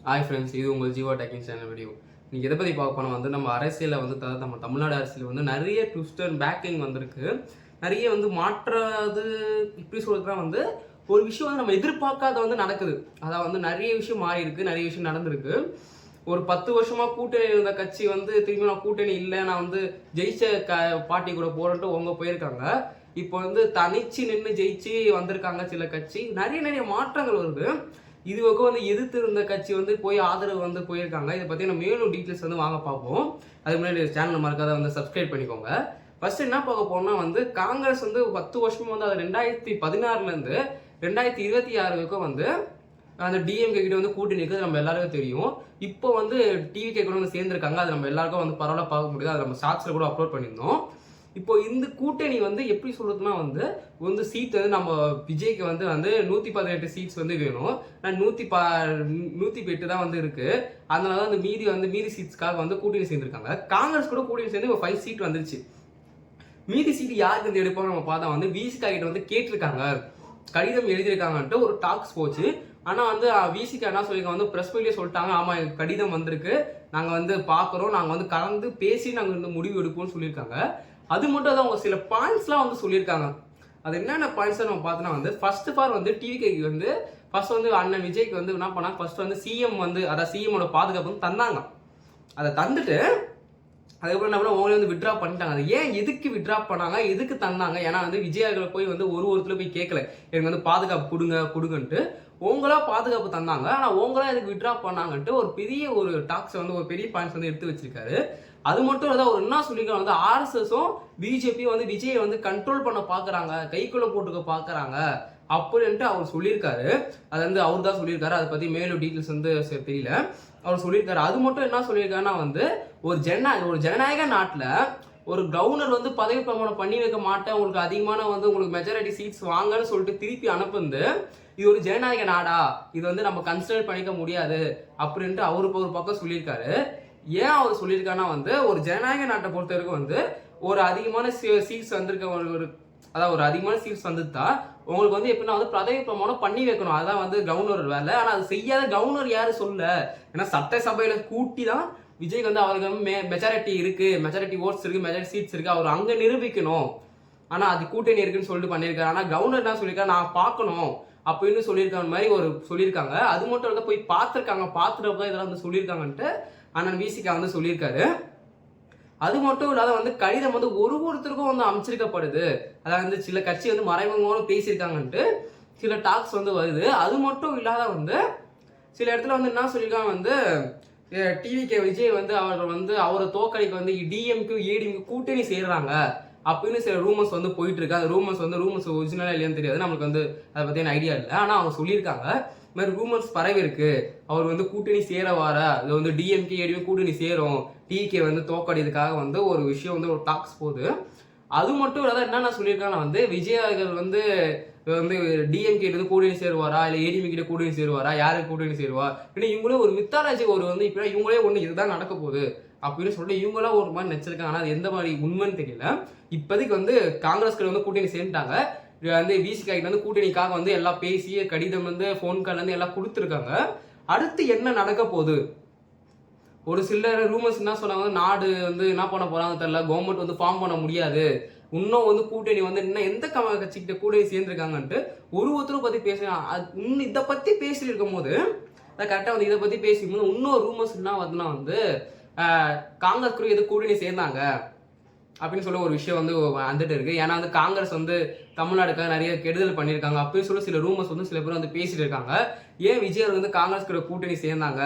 Hi friends, இது உங்கள் Jeeva taking channel video. நீங்கள் எதை பற்றி பார்க்க போனால் நம்ம அரசியலில் நம்ம தமிழ்நாடு அரசியல் நிறைய ட்விஸ்ட் அண்ட் பேக்கிங் வந்திருக்கு. நிறைய மாற்றது இப்படி சொல்கிறதுனா ஒரு விஷயம் நம்ம எதிர்பார்க்காத நடக்குது. அதான் நிறைய விஷயம் மாறி இருக்கு, நிறைய விஷயம் நடந்திருக்கு. ஒரு 10 வருஷமா கூட்டணி இருந்த கட்சி திரும்பி நான் கூட்டணி இல்லை, நான் ஜெயிச்ச பார்ட்டி கூட போறேன்ட்டு அவங்க போயிருக்காங்க. இப்போ தனிச்சு நின்று ஜெயிச்சு வந்திருக்காங்க சில கட்சி. நிறைய மாற்றங்கள் வருது. இதுவரைக்கும் எதிர்த்து இருந்த கட்சி போய் ஆதரவு போயிருக்காங்க. இதை பற்றி நம்ம மேலும் டீட்டெயில்ஸ் வாங்க பார்ப்போம். அதுக்கு முன்னாடி சேனல் மறக்காத சப்ஸ்கிரைப் பண்ணிக்கோங்க. ஃபர்ஸ்ட் என்ன பார்க்க போனா காங்கிரஸ் 10 வருஷமா அது 2016 2026 வரைக்கும் அந்த டிஎம்கே கிட்ட கூட்டணி இருக்குது, நம்ம எல்லாருக்கும் தெரியும். இப்போ டிவிகே கூட சேர்ந்துருக்காங்க. அது நம்ம எல்லாருக்கும் பரவாயில்ல பார்க்க முடியுது. அது நம்ம ஷார்ட்ஸ்ல கூட அப்லோட் பண்ணியிருந்தோம். இப்போ இந்த கூட்டணி எப்படி சொல்றதுன்னா சீட் நம்ம விஜய்க்கு 118 சீட்ஸ் வேணும். 108 தான் இருக்கு. அதனால மீதி சீட்ஸ்க்காக கூட்டணி சேர்ந்திருக்காங்க. காங்கிரஸ் கூட கூட்டணி சேர்ந்து 5 சீட் வந்துருச்சு. மீதி சீட் யாருக்கு எடுப்பாங்க நம்ம பார்த்தா விசிகா கிட்ட கேட்டிருக்காங்க, கடிதம் எழுதியிருக்காங்கன்ட்டு ஒரு டாக்ஸ் போச்சு. ஆனா விசிகா என்ன சொல்லியிருக்காங்க, பிரஸ் மீட்லயே சொல்லிட்டாங்க, ஆமா எனக்கு கடிதம் வந்திருக்கு, நாங்க பாக்குறோம், நாங்க கலந்து பேசி நாங்க முடிவு எடுப்போம்னு சொல்லியிருக்காங்க. அது மட்டும் தான் அவங்க சில பாயிண்ட்ஸ்லாம் சொல்லியிருக்காங்க. அது என்னென்ன பாயிண்ட்ஸ் நம்ம பார்த்தோம்னா ஃபர்ஸ்ட் ஃபார் டிவிகேக்கு ஃபர்ஸ்ட் அண்ணன் விஜய்க்கு என்ன பண்ணாங்க, ஃபர்ஸ்ட் சிஎம் அதாவது சிஎம்மோட பாதுகாப்பு தந்தாங்க. அதை தந்துட்டு அதுக்கப்புறம் என்ன பண்ணா அவங்களே விட்ரா பண்ணிட்டாங்க. அது ஏன் எதுக்கு விட்ரா பண்ணாங்க, எதுக்கு தந்தாங்க? ஏன்னா விஜயாக்களை போய் ஒருத்தர் போய் கேட்கல, எனக்கு பாதுகாப்பு கொடுங்கன்ட்டு. உங்களா பாதுகாப்பு தந்தாங்க, ஆனா உங்களா எதுக்கு விட்ரா பண்ணாங்கன்ட்டு ஒரு பெரிய டாக்ஸ் ஒரு பெரிய பாயிண்ட்ஸ் எடுத்து வச்சிருக்காரு. அது மட்டும் இல்ல, ஒரு என்ன சொல்லியிருக்காங்க, ஆர்எஸ்எஸும் பிஜேபியும் விஜயை கண்ட்ரோல் பண்ண பாக்குறாங்க, கைக்குள்ள போட்டுக்க பாக்குறாங்க அப்படின்ட்டு அவர் சொல்லியிருக்காரு. அது அவர் தான் சொல்லியிருக்காரு. அதை பத்தி மேலும் டீட்டெயில்ஸ் தெரியல, அவர் சொல்லியிருக்காரு. அது மட்டும் என்ன சொல்லியிருக்காருன்னா ஒரு ஜனநாயக நாட்டுல ஒரு கவர்னர் பதவி பிரமாணம் பண்ணி வைக்க மாட்டேன், உங்களுக்கு அதிகமான உங்களுக்கு மெஜாரிட்டி சீட்ஸ் வாங்கன்னு சொல்லிட்டு திருப்பி அனுப்புந்து இது ஒரு ஜனநாயக நாடா, இது நம்ம கன்சிடர் பண்ணிக்க முடியாது அப்படின்ட்டு அவருக்கு ஒரு பக்கம் சொல்லியிருக்காரு. ஏன் அவர் சொல்லியிருக்காருன்னா ஒரு ஜனநாயக நாட்டை பொறுத்த வரைக்கும் ஒரு அதிகமான சீட்ஸ் வந்திருக்க அதாவது ஒரு அதிகமான சீட்ஸ் வந்துட்டா உங்களுக்கு எப்படின்னா பதவி பிரமாணம் பண்ணி வைக்கணும். அதான் கவர்னர் வேலை. ஆனா அது செய்யாத கவர்னர் யாரு சொல்ல, ஏன்னா சட்டசபையில கூட்டி தான் விஜய்க்கு அவருக்கு மெஜாரிட்டி இருக்கு, மெஜாரிட்டி ஓட்ஸ் இருக்கு, மெஜாரிட்டி சீட்ஸ் இருக்கு, அவர் அங்க நிரூபிக்கணும். ஆனா அது கூட்டணி இருக்குன்னு சொல்லிட்டு பண்ணியிருக்காரு. ஆனா கவர்னர் என்ன சொல்லியிருக்காரு, நான் பார்க்கணும் அப்படின்னு சொல்லியிருக்காங்க மாதிரி சொல்லியிருக்காங்க. அது மட்டும் போய் பார்த்துருக்காங்க, பார்த்துட்டு இதெல்லாம் சொல்லியிருக்காங்கன்ட்டு அண்ணன் விசிகா சொல்லியிருக்காரு. அது மட்டும் இல்லாத கடிதம் ஒருத்தருக்கும் அமைச்சிருக்கப்படுது. அதாவது சில கட்சி மறைமுகமாக பேசியிருக்காங்கன்ட்டு சில டாக்ஸ் வருது. அது மட்டும் இல்லாத சில இடத்துல என்ன சொல்லியிருக்காங்க, டிவிகே விஜய் அவர் அவரை தோக்கடிக்க டிஎம்கு ஏடிஎம்கு கூட்டணி சேர்றாங்க அப்படின்னு சில ரூமர்ஸ் போயிட்டு இருக்கு. அந்த ரூமர்ஸ் ஒரிஜினலா இல்லையான்னு தெரியாது, நம்மளுக்கு அதை பத்தின ஐடியா இல்லை. ஆனா அவங்க சொல்லியிருக்காங்க, இந்த மாதிரி ரூமர்ஸ் பரவி இருக்கு, அவர் கூட்டணி சேர வார, அது டிஎம்கே ஏடிஎம் கூட்டணி சேரும், டிகே தோக்கடிதுக்காக ஒரு விஷயம் ஒரு டாக்ஸ் போகுது. அது மட்டும் இல்லாத என்னென்ன சொல்லியிருக்காங்கன்னா விஜய் அவர்கள் டிஎம்கே கூட்டணி சேருவாரா, இல்லை ஏடிஎம் கிட்ட கூட்டணி சேருவாரா, யாருக்கு கூட்டணி சேருவா, ஏன்னா இவங்களே ஒரு மித்தாலஜி இப்போ இவங்களே இதுதான் நடக்க போகுது அப்படின்னு சொல்லிட்டு இவங்களாம் ஒரு மாதிரி நினைச்சிருக்காங்க. ஆனால் அது எந்த மாதிரி உண்மைன்னு தெரியல. இப்போதைக்கு காங்கிரஸ்க்கு கூட்டணி சேர்ந்துட்டாங்க. விசிகா கிட்ட கூட்டணிக்காக எல்லாம் பேசி கடிதம் ஃபோன் கால் எல்லாம் கொடுத்துருக்காங்க. அடுத்து என்ன நடக்க போகுது, ஒரு சில ரூமர்ஸ் என்ன சொன்னாங்க, நாடு என்ன பண்ண போறாங்க தெரியல, கவர்மெண்ட் ஃபார்ம் பண்ண முடியாது, இன்னும் கூட்டணி இன்னும் எந்த கட்சிக்கிட்ட கூட்டணி சேர்ந்துருக்காங்கன்ட்டு ஒருத்தரும் பத்தி பேசுறாங்க. இதை பத்தி பேசிட்டு இருக்கும் போது கரெக்டா இதை பத்தி பேசிக்கும் போது இன்னொரு ரூமர்ஸ் என்ன வருதுன்னா காங்கிரஸ் கூட எது கூட்டணி சேர்ந்தாங்க அப்படின்னு சொல்ல ஒரு விஷயம் வந்துட்டு இருக்கு. ஏன்னா காங்கிரஸ் தமிழ்நாடுக்காக நிறைய கெடுதல் பண்ணியிருக்காங்க அப்படின்னு சொல்லி சில ரூமர்ஸ் சில பேர் பேசிட்டு இருக்காங்க. ஏன் விஜய் காங்கிரஸ் கூட கூட்டணி சேர்ந்தாங்க,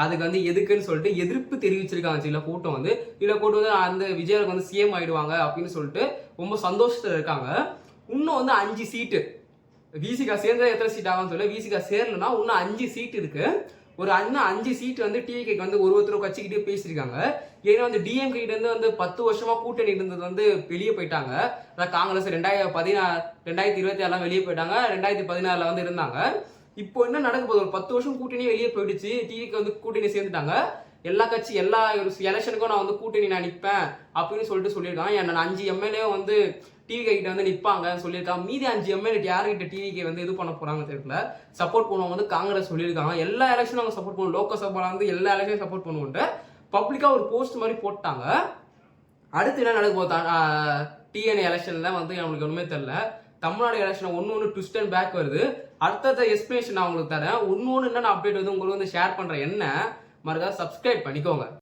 அதுக்கு எதுக்குன்னு சொல்லிட்டு எதிர்ப்பு தெரிவிச்சிருக்காங்க சில கூட்டம். சில கூட்டம் அந்த விஜய் சிஎம் ஆயிடுவாங்க அப்படின்னு சொல்லிட்டு ரொம்ப சந்தோஷத்துல இருக்காங்க. இன்னும் 5 சீட்டு விசிகா சேர்ந்தா எத்தனை சீட் ஆகும்னு சொல்லி, விசிகா சேரலன்னா இன்னும் 5 சீட் இருக்கு. ஒரு 5 சீட் டிவிகேக்கு ஒருத்தர் கட்சிக்கிட்டே பேசியிருக்காங்க. ஏன்னா டிஎம்கே கிட்ட 10 வருஷமா கூட்டணி இருந்தது வெளியே போயிட்டாங்க. அதாவது காங்கிரஸ் 2026 வெளியே போயிட்டாங்க, 2016 இருந்தாங்க. இப்போ என்ன நடக்க போகுது, ஒரு 10 வருஷம் கூட்டணியே வெளியே போயிடுச்சு, டிவிக்கு கூட்டணி சேர்ந்துட்டாங்க. எல்லா கட்சி எல்லா எலெக்ஷனுக்கும் நான் கூட்டணி நான் நிற்பேன் அப்படின்னு சொல்லிட்டு சொல்லியிருக்காங்க. நான் 5 எம்எல்ஏ டிவி கிட்ட வந்து நிற்பாங்கன்னு சொல்லியிருக்காங்க. மீதி 5 எம்எல்ஏ யார்கிட்ட டிவிக்கு வந்து இது பண்ண போறாங்க தெரியல. சப்போர்ட் பண்ணுவாங்க வந்து காங்கிரஸ் சொல்லியிருக்காங்க. எல்லா எலெக்ஷனும் அவங்க சப்போர்ட் பண்ணுவோம், லோக்கசபால வந்து எல்லா எலெக்ஷனும் சப்போர்ட் பண்ணுவோன்ட்டு பப்ளிக்கா ஒரு போஸ்ட் மாதிரி போட்டாங்க. அடுத்து என்ன நடக்க போகுது? டிஎன்ஏ எலெக்ஷன்ல வந்து நம்மளுக்கு ஒண்ணுமே தெரியல. தமிழ்நாடு எலெக்ஷன் ஒன்று ட்விஸ்ட் அண்ட் பேக் வருது. அடுத்த எக்ஸ்பிளேஷன் நான் உங்களுக்கு தரேன். ஒன்று என்னென்ன அப்டேட் வந்து உங்களுக்கு வந்து ஷேர் பண்றேன். என்ன மறக்காம சப்ஸ்கிரைப் பண்ணிக்கோங்க.